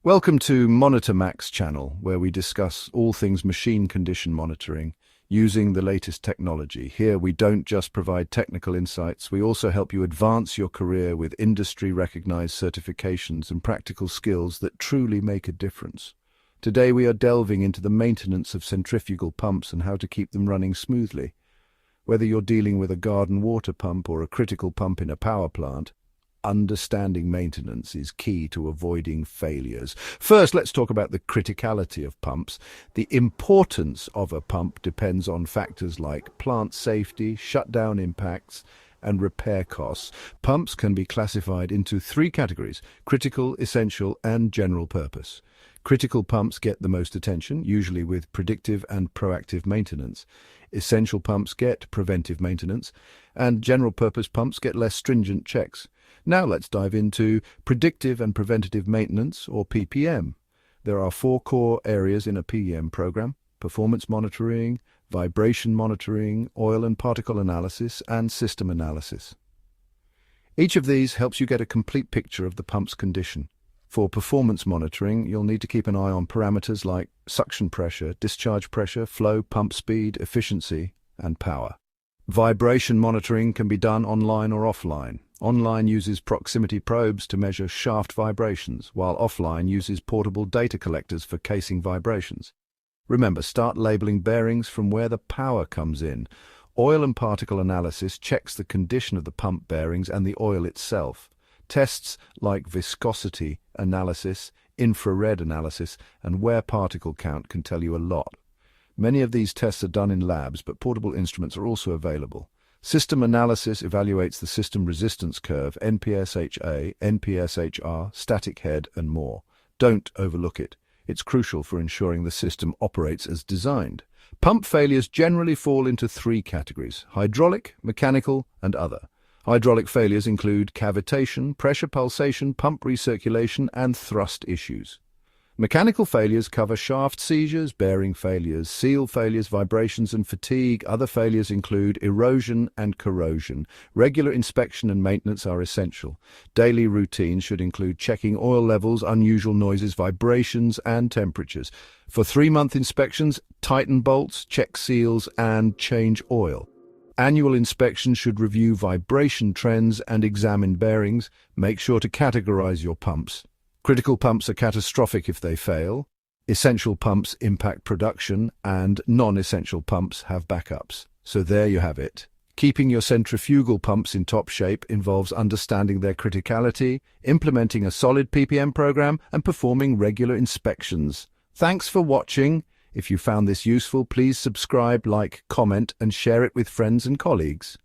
Welcome to Monitor Max channel, where we discuss all things machine condition monitoring using the latest technology. Here we don't just provide technical insights, we also help you advance your career with industry-recognized certifications and practical skills that truly make a difference. Today we are delving into the maintenance of centrifugal pumps and how to keep them running smoothly. Whether you're dealing with a garden water pump or a critical pump in a power plant, understanding maintenance is key to avoiding failures. First, let's talk about the criticality of pumps. The importance of a pump depends on factors like plant safety, shutdown impacts, and repair costs. Pumps can be classified into three categories: critical, essential, and general purpose. Critical pumps get the most attention, usually with predictive and proactive maintenance. Essential pumps get preventive maintenance, and general purpose pumps get less stringent checks. Now let's dive into predictive and preventative maintenance, or PPM. There are four core areas in a PPM program: performance monitoring, vibration monitoring, oil and particle analysis, and system analysis. Each of these helps you get a complete picture of the pump's condition. For performance monitoring, you'll need to keep an eye on parameters like suction pressure, discharge pressure, flow, pump speed, efficiency, and power. Vibration monitoring can be done online or offline. Online uses proximity probes to measure shaft vibrations, while offline uses portable data collectors for casing vibrations. Remember, start labeling bearings from where the power comes in. Oil and particle analysis checks the condition of the pump bearings and the oil itself. Tests like viscosity analysis, infrared analysis, and wear particle count can tell you a lot. Many of these tests are done in labs, but portable instruments are also available. System analysis evaluates the system resistance curve, NPSHA, NPSHR, static head, and more. Don't overlook it. It's crucial for ensuring the system operates as designed. Pump failures generally fall into three categories: hydraulic, mechanical, and other. Hydraulic failures include cavitation, pressure pulsation, pump recirculation, and thrust issues. Mechanical failures cover shaft seizures, bearing failures, seal failures, vibrations, and fatigue. Other failures include erosion and corrosion. Regular inspection and maintenance are essential. Daily routines should include checking oil levels, unusual noises, vibrations, and temperatures. For 3-month inspections, tighten bolts, check seals, and change oil. Annual inspections should review vibration trends and examine bearings. Make sure to categorize your pumps. Critical pumps are catastrophic if they fail. Essential pumps impact production, and non-essential pumps have backups. So there you have it. Keeping your centrifugal pumps in top shape involves understanding their criticality, implementing a solid PPM program, and performing regular inspections. Thanks for watching. If you found this useful, please subscribe, like, comment, and share it with friends and colleagues.